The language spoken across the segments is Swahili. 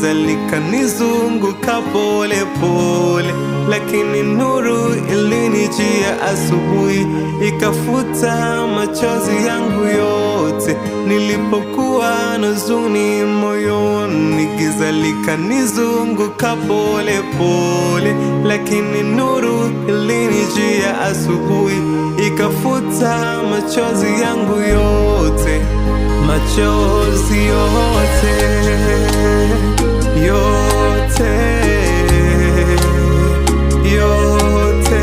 giza likanizunguka pole pole, lakini nuru ilinijia asubuhi, ikafuta machozi yangu yote. Nilipokuwa na huzuni moyoni, giza likanizunguka pole pole, lakini nuru ilinijia asubuhi, ikafuta machozi yangu yote. Machozi yote, yote, yote.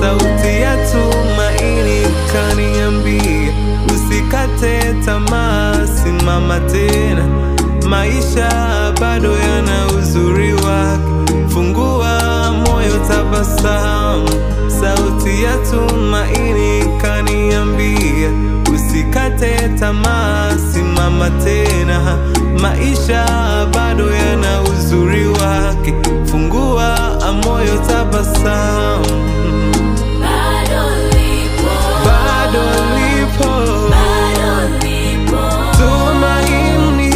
Sauti ya tumaini kaniambia, usikate tamaa, simama tena, maisha bado yana uzuri wake, fungua moyo, tabasamu. Sauti ya tumaini kaniambia, usikate tamaa, simama tena, maisha bado yana uzuri wake, fungua moyo, tabasamu. Bado lipo, Bado lipo, bado lipo, tumaini,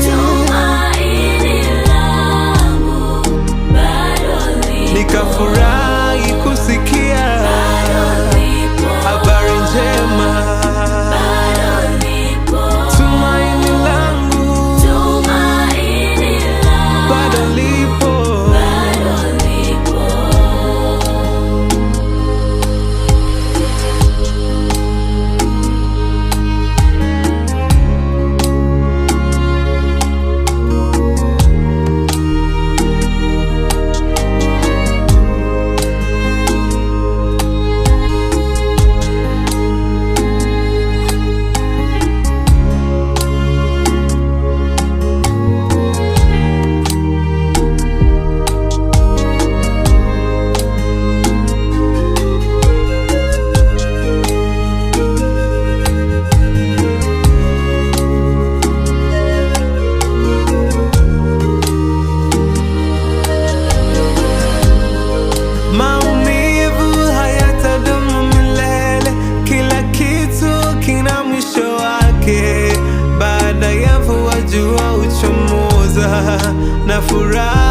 tumaini langu, bado lipo, nikafurahi kusikia bado lipo, habari njema. bado lipo, Tumaini langu tumaini langu, bado lipo. bado lipo. Maumivu hayatadumu milele, kila kitu kina mwisho wake. Baada ya mvua jua huchomoza, na furaha